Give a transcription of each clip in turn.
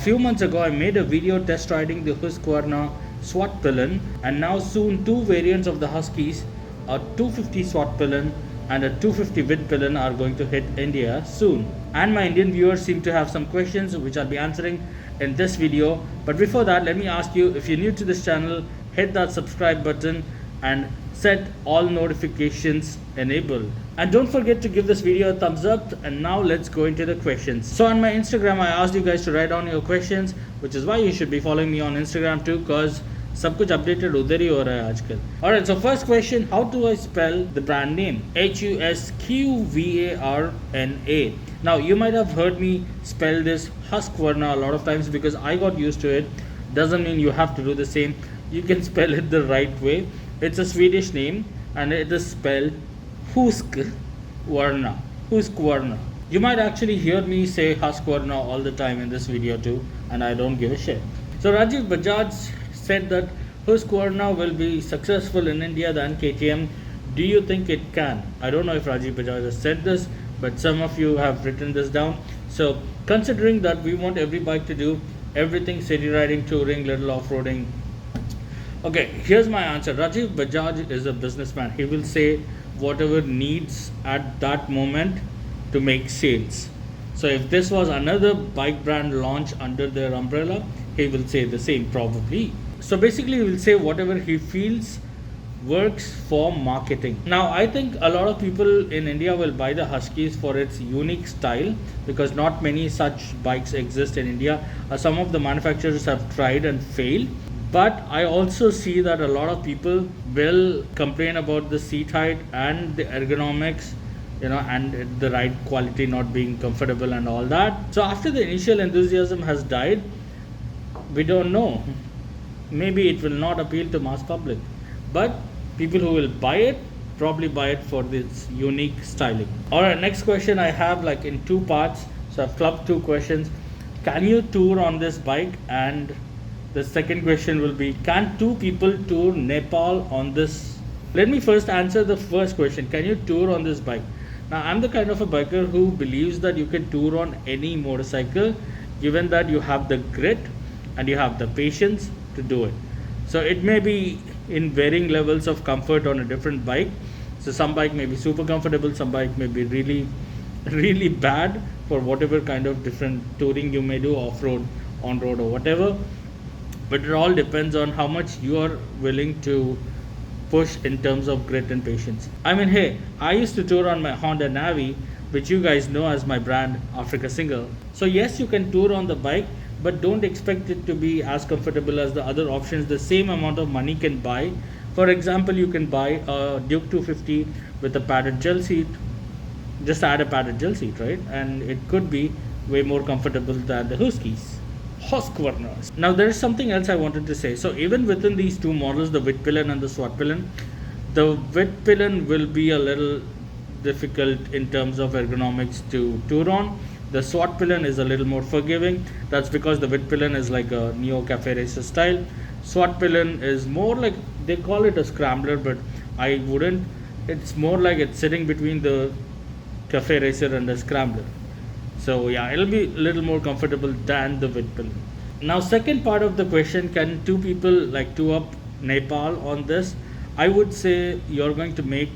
few months ago I made a video test riding the Husqvarna Svartpilen, and now soon two variants of the Huskies, a 250 Svartpilen and a 250 Vitpilen, are going to hit India soon. And my Indian viewers seem to have some questions which I'll be answering in this video. But before that, let me ask you, if you're new to this channel, hit that subscribe button and set all notifications enabled. And don't forget to give this video a thumbs up. And now let's go into the questions. So on my Instagram, I asked you guys to write down your questions, which is why you should be following me on Instagram too, because सब कुछ updated उधर ही हो रहा है आजकल. Alright, so first question, how do I spell the brand name? Husqvarna. Now you might have heard me spell this Husqvarna a lot of times because I got used to it. Doesn't mean you have to do the same. You can spell it the right way. It's a Swedish name and it is spelled Husqvarna. Husqvarna. You might actually hear me say Husqvarna all the time in this video too, and I don't give a shit. So Rajiv Bajaj said that Husqvarna will be successful in India than KTM. Do you think it can? I don't know if Rajiv Bajaj has said this, but some of you have written this down. So considering that we want every bike to do everything, city riding, touring, little off-roading. Okay, here's my answer. Rajiv Bajaj is a businessman. He will say whatever needs at that moment to make sales. So if this was another bike brand launch under their umbrella, he will say the same probably. So basically he will say whatever he feels works for marketing. Now I think a lot of people in India will buy the Huskies for its unique style because not many such bikes exist in India. Some of the manufacturers have tried and failed. But I also see that a lot of people will complain about the seat height and the ergonomics, and the ride quality not being comfortable and all that. So after the initial enthusiasm has died, we don't know. Maybe it will not appeal to mass public. But people who will buy it, probably buy it for this unique styling. Alright, next question I have like in two parts. So I've clubbed two questions. Can you tour on this bike? And the second question will be, can two people tour Nepal on this? Let me first answer the first question. Can you tour on this bike? Now, I'm the kind of a biker who believes that you can tour on any motorcycle, given that you have the grit and you have the patience to do it. So it may be in varying levels of comfort on a different bike. So some bike may be super comfortable, some bike may be really, really bad for whatever kind of different touring you may do, off-road, on-road or whatever. But it all depends on how much you are willing to push in terms of grit and patience. I mean, hey, I used to tour on my Honda Navi, which you guys know as my brand Africa Single. So yes, you can tour on the bike, but don't expect it to be as comfortable as the other options the same amount of money can buy. For example, you can buy a Duke 250 with a padded gel seat. Just add a padded gel seat, right? And it could be way more comfortable than the Huskies. Husqvarna. Now there is something else I wanted to say. So even within these two models, the Vitpilen and the Svartpilen, the Vitpilen will be a little difficult in terms of ergonomics to tour on. The Svartpilen is a little more forgiving. That's because the Vitpilen is like a neo cafe racer style. Svartpilen is more like, they call it a scrambler, but I wouldn't. It's more like it's sitting between the cafe racer and the scrambler. So yeah, it'll be a little more comfortable than the Vitpilen. Now second part of the question, can two people like tour up Nepal on this? I would say you're going to make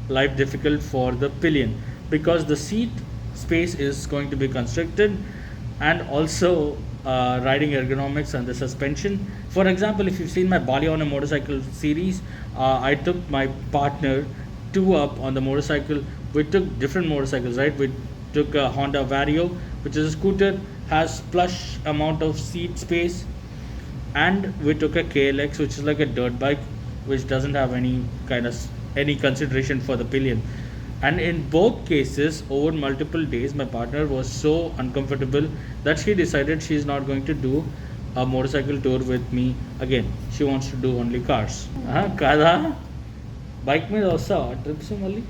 life difficult for the pillion because the seat space is going to be constricted, and also riding ergonomics and the suspension. For example, if you've seen my Bali on a motorcycle series, I took my partner tour up on the motorcycle. We took different motorcycles, right? We took a Honda Vario, which is a scooter, has plush amount of seat space, and we took a KLX, which is like a dirt bike, which doesn't have any consideration for the pillion. And in both cases, over multiple days, my partner was so uncomfortable that she decided she's not going to do a motorcycle tour with me again. She wants to do only cars. Kada bike mein also trips only.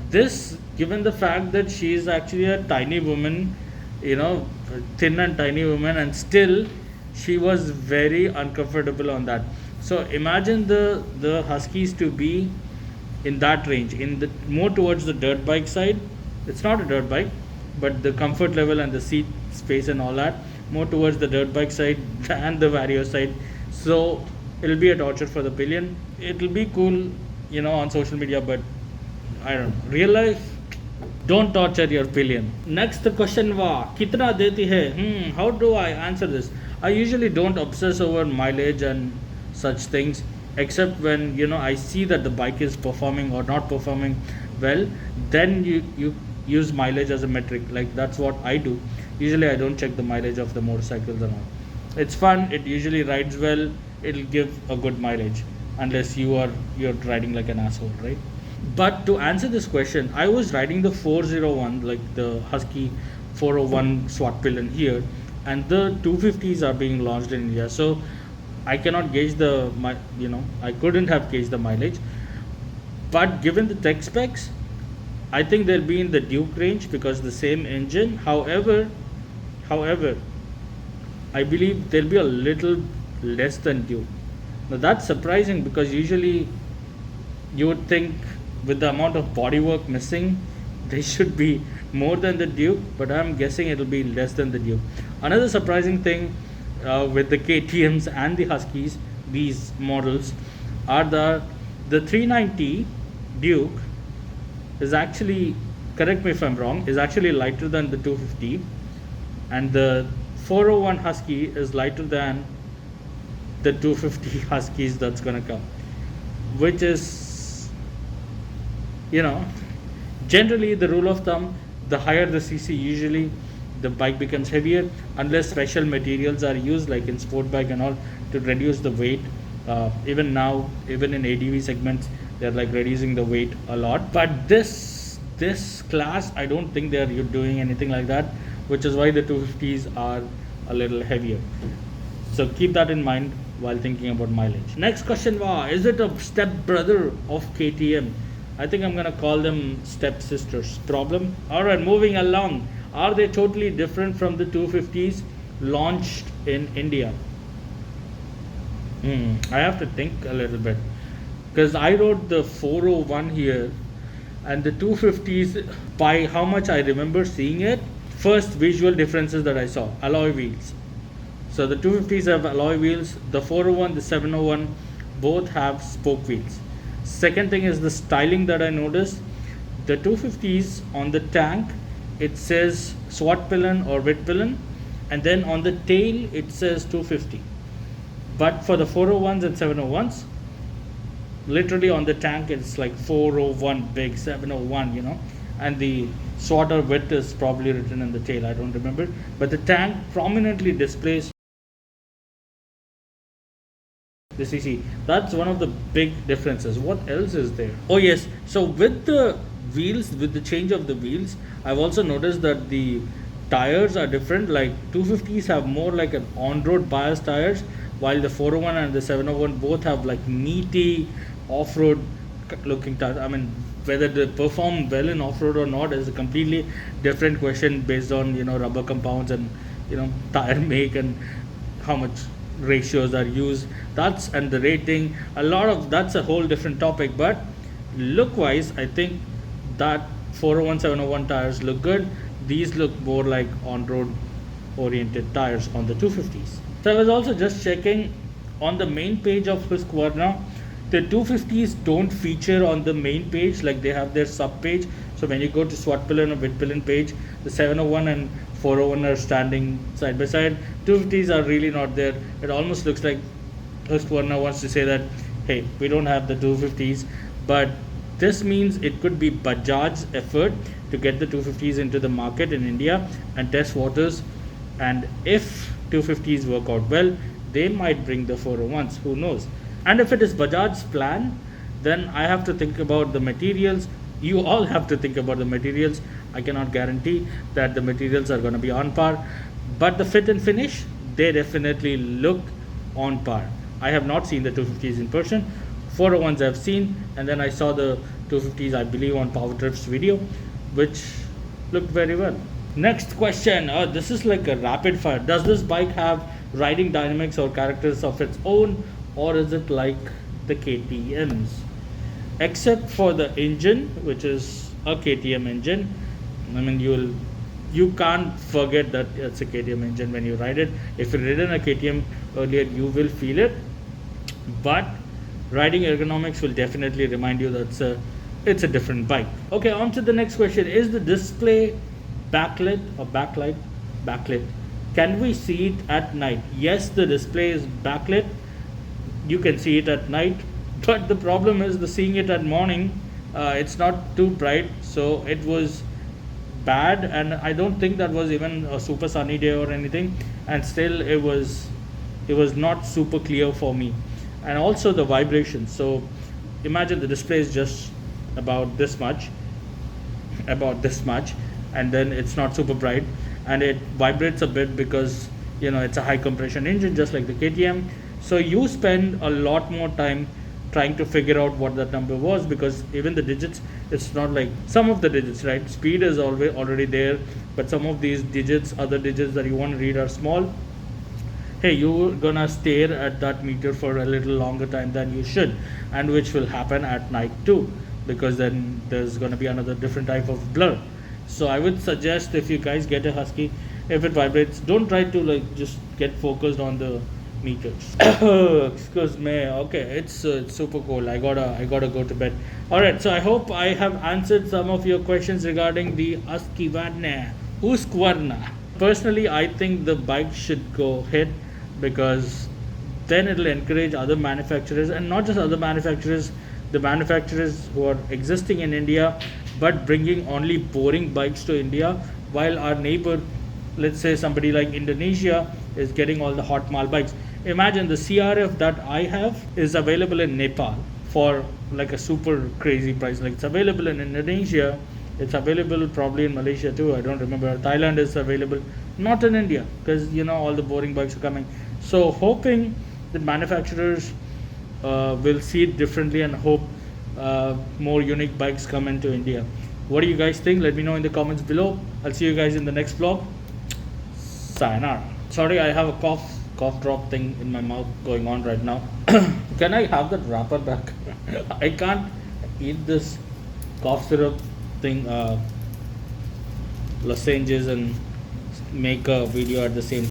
This, given the fact that she is actually a tiny woman, thin and tiny woman, and still she was very uncomfortable on that. So imagine the Huskies to be in that range, in the more towards the dirt bike side. It's not a dirt bike, but the comfort level and the seat space and all that more towards the dirt bike side than the vario side. So it'll be a torture for the pillion. It'll be cool, on social media, but I don't know. Real life, don't torture your pillion. Next question was, kitna deti hai? How do I answer this? I usually don't obsess over mileage and such things, except when I see that the bike is performing or not performing well. Then you use mileage as a metric. Like that's what I do. Usually I don't check the mileage of the motorcycles and all. It's fun. It usually rides well. It'll give a good mileage, unless you're riding like an asshole, right? But to answer this question, I was riding the 401, like the Husky 401 Svartpilen here, and the 250s are being launched in India. So I cannot gauge I couldn't have gauged the mileage. But given the tech specs, I think they'll be in the Duke range because the same engine. However, I believe they'll be a little less than Duke. Now that's surprising because usually you would think with the amount of bodywork missing, they should be more than the Duke, but I'm guessing it'll be less than the Duke. Another surprising thing with the KTMs and the Huskies, these models, are the 390 Duke is actually, correct me if I'm wrong, is actually lighter than the 250, and the 401 Husky is lighter than the 250 Huskies that's gonna come, which is, generally the rule of thumb, the higher the cc, usually the bike becomes heavier, unless special materials are used like in sport bike and all to reduce the weight. Even now, even in ADV segments, they're like reducing the weight a lot. But this class, I don't think they're doing anything like that, which is why the 250s are a little heavier. So keep that in mind while thinking about mileage. Next question was, is it a stepbrother of KTM? I think I'm gonna call them stepsisters. Problem? Alright, moving along. Are they totally different from the 250s launched in India? I have to think a little bit, because I rode the 401 here and the 250s. By how much I remember seeing it, first visual differences that I saw, alloy wheels. So the 250s have alloy wheels, the 401, the 701 both have spoke wheels. Second thing is the styling that I noticed. The 250s on the tank, it says Svartpilen or Vitpilen, and then on the tail it says 250. But for the 401s and 701s, literally on the tank it's like 401 big, 701, and the Swart or Vit is probably written in the tail, I don't remember. But the tank prominently displays the cc. That's one of the big differences. What else is there? Oh yes, so with the wheels, with the change of the wheels, I've also noticed that the tires are different. Like 250s have more like an on-road bias tires, while the 401 and the 701 both have like meaty off-road looking tires. I mean, whether they perform well in off-road or not is a completely different question based on rubber compounds and tire make and how much ratios are used, and the rating. That's a whole different topic. But look wise, I think that 401 701 tires look good. These look more like on-road oriented tires on the 250s. So I was also just checking on the main page of Husqvarna. The 250s don't feature on the main page, like they have their sub page. So when you go to Svartpilen or Vitpilen page, the 701 and 401 are standing side by side. 250s are really not there. It almost looks like Husqvarna wants to say that, hey, we don't have the 250s. But this means it could be Bajaj's effort to get the 250s into the market in India and test waters. And if 250s work out well, they might bring the 401s. Who knows? And if it is Bajaj's plan, then I have to think about the materials. You all have to think about the materials. I cannot guarantee that the materials are going to be on par, but the fit and finish, they definitely look on par. I have not seen the 250s in person. 401s I've seen, and then I saw the 250s, I believe, on Power Trip's video, which looked very well. Next question. This is like a rapid fire. Does this bike have riding dynamics or characters of its own, or is it like the KTMs? Except for the engine, which is a KTM engine. I mean, you'll you can't forget that it's a KTM engine when you ride it. If you've ridden a KTM earlier, you will feel it, but riding ergonomics will definitely remind you that it's a different bike. Okay, on to the next question. Is the display backlit or backlight? Backlit. Can we see it at night? Yes, the display is backlit. You can see it at night, but the problem is the seeing it at morning. It's not too bright, so it was bad, and I don't think that was even a super sunny day or anything, and still it was not super clear for me. And also the vibration. So imagine the display is just about this much, and then it's not super bright, and it vibrates a bit because it's a high compression engine just like the KTM. So you spend a lot more time trying to figure out what that number was, because even the digits, it's not like some of the digits, right? Speed is already there, but some of these digits, other digits that you want to read are small. Hey, you're gonna stare at that meter for a little longer time than you should, and which will happen at night too, because then there's gonna be another different type of blur. So I would suggest, if you guys get a Husky, if it vibrates, don't try to just get focused on the meters. Excuse me. Okay, it's super cold. I gotta go to bed. All right, so I hope I have answered some of your questions regarding the Husqvarna. Personally, I think the bike should go ahead, because then it'll encourage other manufacturers, and not just other manufacturers, the manufacturers who are existing in India but bringing only boring bikes to India, while our neighbor, let's say somebody like Indonesia, is getting all the hot mal bikes. Imagine the CRF that I have is available in Nepal for like a super crazy price. Like, it's available in Indonesia, it's available probably in Malaysia too, I don't remember. Thailand is available, not in India, because all the boring bikes are coming. So hoping that manufacturers will see it differently, and hope more unique bikes come into India. What do you guys think? Let me know in the comments below. I'll see you guys in the next vlog. Sayonara. Sorry, I have a cough drop thing in my mouth going on right now. Can I have that wrapper back? I can't eat this cough syrup thing, lozenges, and make a video at the same time.